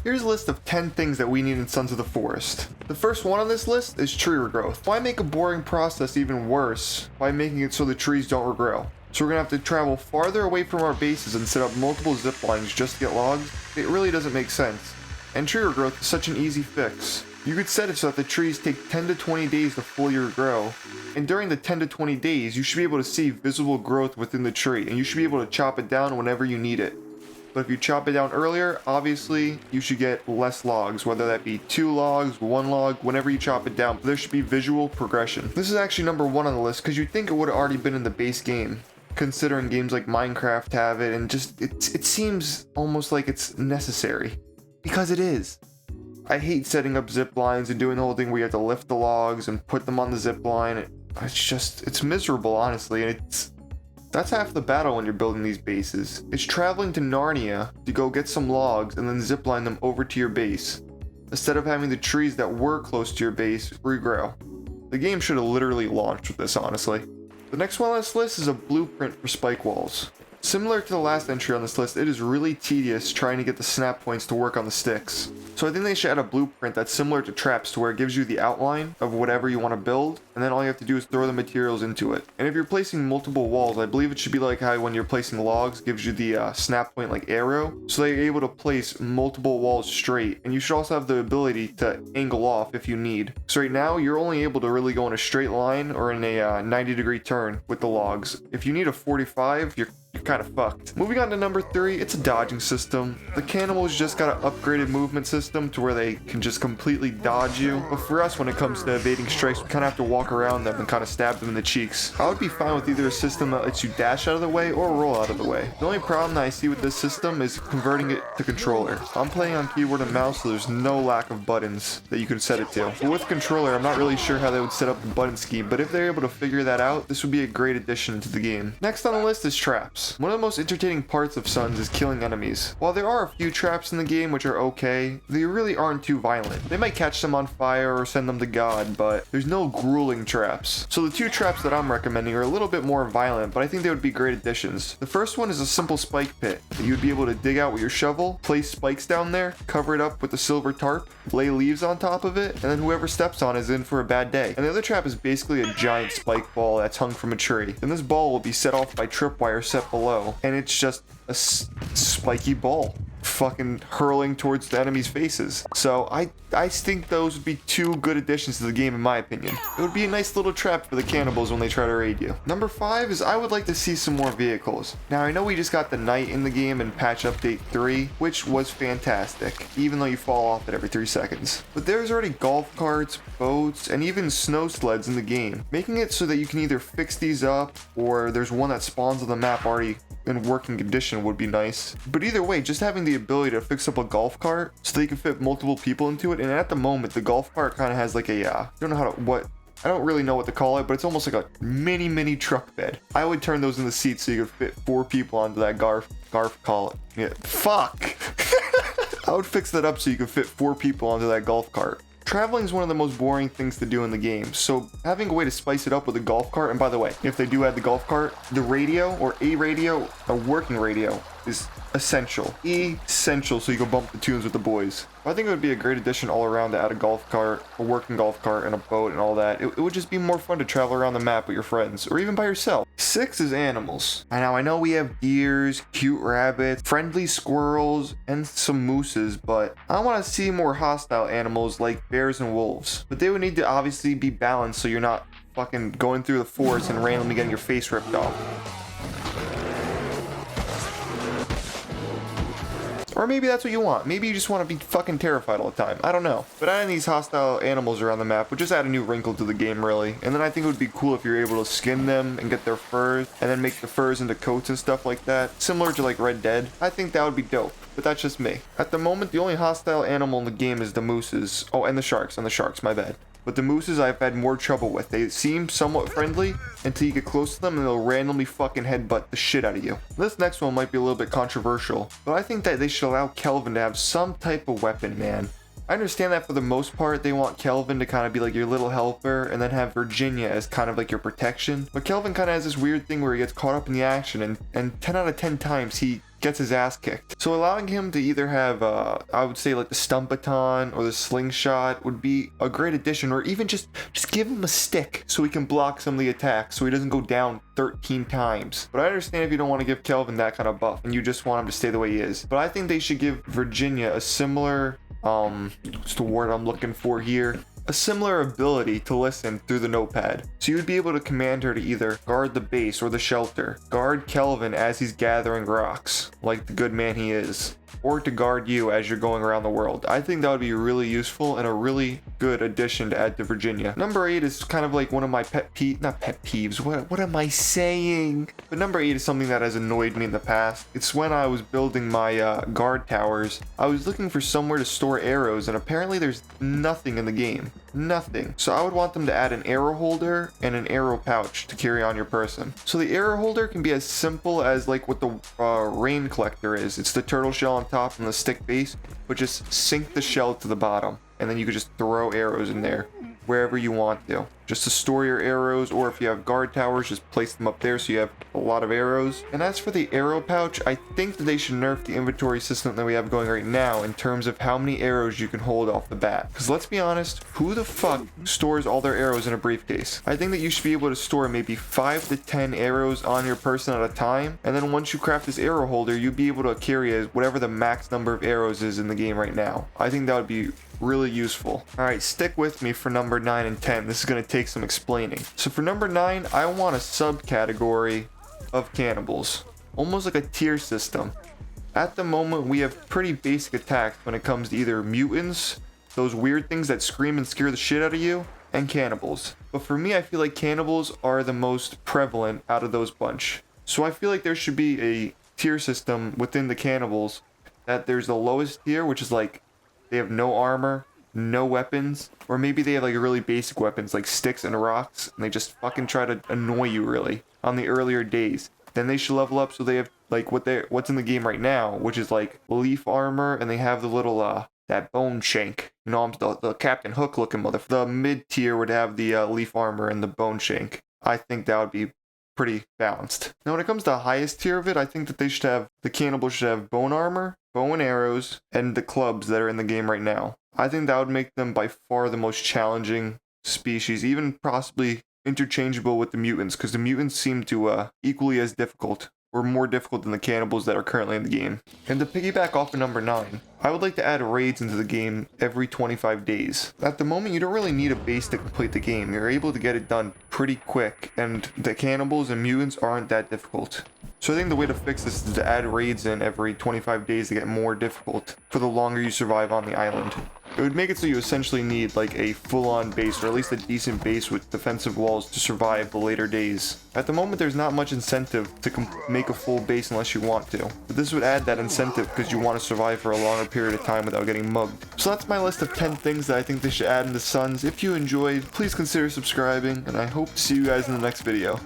Here's a list of 10 things that we need in Sons of the Forest. The first one on this list is tree regrowth. Why make a boring process even worse by making it so the trees don't regrow? So we're gonna have to travel farther away from our bases and set up multiple zip lines just to get logs? It really doesn't make sense. And tree regrowth is such an easy fix. You could set it so that the trees take 10 to 20 days to fully regrow. And during the 10 to 20 days, you should be able to see visible growth within the tree, and you should be able to chop it down whenever you need it. But if you chop it down earlier, obviously you should get less logs, whether that be 2 logs, 1 log, whenever you chop it down. There should be visual progression. This is actually number 1 on the list because you'd think it would have already been in the base game, considering games like Minecraft have it, and just it seems almost like it's necessary. Because it is. I hate setting up zip lines and doing the whole thing where you have to lift the logs and put them on the zip line. It's miserable, honestly, and that's half the battle when you're building these bases. It's traveling to Narnia to go get some logs and then zipline them over to your base, instead of having the trees that were close to your base regrow. The game should have literally launched with this, honestly. The next one on this list is a blueprint for spike walls. Similar to the last entry on this list, it is really tedious trying to get the snap points to work on the sticks. So I think they should add a blueprint that's similar to traps, to where it gives you the outline of whatever you want to build, and then all you have to do is throw the materials into it. And if you're placing multiple walls, I believe it should be like how when you're placing logs, it gives you the snap point like arrow, so that you're able to place multiple walls straight. And you should also have the ability to angle off if you need. So right now, you're only able to really go in a straight line or in a 90-degree turn with the logs. If you need a 45, you're kind of fucked. Moving on to number 3, it's a dodging system. The cannibals just got an upgraded movement system to where they can just completely dodge you. But for us, when it comes to evading strikes, we kind of have to walk around them and kind of stab them in the cheeks. I would be fine with either a system that lets you dash out of the way or roll out of the way. The only problem that I see with this system is converting it to controller. I'm playing on keyboard and mouse, so there's no lack of buttons that you can set it to. But with controller, I'm not really sure how they would set up the button scheme, but if they're able to figure that out, this would be a great addition to the game. Next on the list is traps. One of the most entertaining parts of Sons is killing enemies. While there are a few traps in the game which are okay, they really aren't too violent. They might catch them on fire or send them to God, but there's no grueling traps. So the 2 traps that I'm recommending are a little bit more violent, but I think they would be great additions. The first one is a simple spike pit that you would be able to dig out with your shovel, place spikes down there, cover it up with a silver tarp, lay leaves on top of it, and then whoever steps on is in for a bad day. And the other trap is basically a giant spike ball that's hung from a tree. And this ball will be set off by tripwire set below, and it's just a spiky ball fucking hurling towards the enemy's faces. So I think those would be 2 good additions to the game, in my opinion. It would be a nice little trap for the cannibals when they try to raid you. Number 5 is I would like to see some more vehicles. Now I know we just got the knight in the game in patch update 3, which was fantastic, even though you fall off it every 3 seconds. But there's already golf carts, boats, and even snow sleds in the game, making it so that you can either fix these up, or there's one that spawns on the map already in working condition would be nice. But either way, just having the ability to fix up a golf cart so that you can fit multiple people into it. And at the moment, the golf cart kind of has like a I don't really know what to call it, but it's almost like a mini truck bed. I would turn those in the seats so you could fit 4 people onto that garf call it. Yeah, fuck. I would fix that up so you could fit 4 people onto that golf cart. Traveling is one of the most boring things to do in the game, so having a way to spice it up with a golf cart, and by the way, if they do add the golf cart, the radio, or a working radio, is essential. Essential, so you can bump the tunes with the boys. I think it would be a great addition all around to add a golf cart, a working golf cart, and a boat and all that. It would just be more fun to travel around the map with your friends, or even by yourself. 6 is animals. I know we have deers, cute rabbits, friendly squirrels, and some mooses, but I want to see more hostile animals like bears and wolves. But they would need to obviously be balanced so you're not fucking going through the forest and randomly getting your face ripped off. Or maybe that's what you want. Maybe you just want to be fucking terrified all the time. I don't know. But adding these hostile animals around the map would just add a new wrinkle to the game, really. And then I think it would be cool if you're able to skin them and get their furs, and then make the furs into coats and stuff like that. Similar to like Red Dead. I think that would be dope. But that's just me. At the moment, the only hostile animal in the game is the mooses. Oh, and the sharks, my bad. But the mooses I've had more trouble with. They seem somewhat friendly until you get close to them and they'll randomly fucking headbutt the shit out of you. This next one might be a little bit controversial, but I think that they should allow Kelvin to have some type of weapon, man. I understand that for the most part, they want Kelvin to kind of be like your little helper and then have Virginia as kind of like your protection. But Kelvin kind of has this weird thing where he gets caught up in the action and 10 out of 10 times he gets his ass kicked. So allowing him to either have, I would say like the stump baton or the slingshot would be a great addition, or even just give him a stick so he can block some of the attacks so he doesn't go down 13 times. But I understand if you don't want to give Kelvin that kind of buff and you just want him to stay the way he is. But I think they should give Virginia a similar, what's the word I'm looking for here? A similar ability to listen through the notepad. So you would be able to command her to either guard the base or the shelter, guard Kelvin as he's gathering rocks, like the good man he is, or to guard you as you're going around the world. I think that would be really useful and a really good addition to add to Virginia. Number 8 is kind of like one of my not pet peeves, what am I saying? But number 8 is something that has annoyed me in the past. It's when I was building my guard towers, I was looking for somewhere to store arrows, and apparently there's nothing in the game. Nothing. So I would want them to add an arrow holder and an arrow pouch to carry on your person. So the arrow holder can be as simple as like what the rain collector is. It's the turtle shell on top and the stick base, but just sink the shell to the bottom, and then you could just throw arrows in there wherever you want to, just to store your arrows, or if you have guard towers, just place them up there so you have a lot of arrows. And as for the arrow pouch, I think that they should nerf the inventory system that we have going right now in terms of how many arrows you can hold off the bat. Because let's be honest, who the fuck stores all their arrows in a briefcase? I think that you should be able to store maybe 5 to 10 arrows on your person at a time, and then once you craft this arrow holder, you'd be able to carry as whatever the max number of arrows is in the game right now. I think that would be really useful. Alright, stick with me for number 9 and 10. This is going to take some explaining. So for number 9, I want a subcategory of cannibals. Almost like a tier system. At the moment, we have pretty basic attacks when it comes to either mutants, those weird things that scream and scare the shit out of you, and cannibals. But for me, I feel like cannibals are the most prevalent out of those bunch. So I feel like there should be a tier system within the cannibals, that there's the lowest tier, which is like they have no armor, no weapons, or maybe they have like really basic weapons like sticks and rocks, and they just fucking try to annoy you really on the earlier days. Then they should level up so they have like what's in the game right now, which is like leaf armor, and they have the little that bone shank. You know, the Captain Hook looking motherfucker. The mid tier would have the leaf armor and the bone shank. I think that would be pretty balanced. Now when it comes to the highest tier of it, I think that the cannibals should have bone armor, bow and arrows, and the clubs that are in the game right now. I think that would make them by far the most challenging species, even possibly interchangeable with the mutants, because the mutants seem to equally as difficult, or more difficult than the cannibals that are currently in the game. And to piggyback off of number 9, I would like to add raids into the game every 25 days. At the moment, you don't really need a base to complete the game. You're able to get it done pretty quick, and the cannibals and mutants aren't that difficult. So I think the way to fix this is to add raids in every 25 days to get more difficult for the longer you survive on the island. It would make it so you essentially need like a full-on base, or at least a decent base with defensive walls to survive the later days. At the moment, there's not much incentive to make a full base unless you want to. But this would add that incentive because you want to survive for a longer period of time without getting mugged. So that's my list of 10 things that I think they should add into Suns. If you enjoyed, please consider subscribing, and I hope to see you guys in the next video.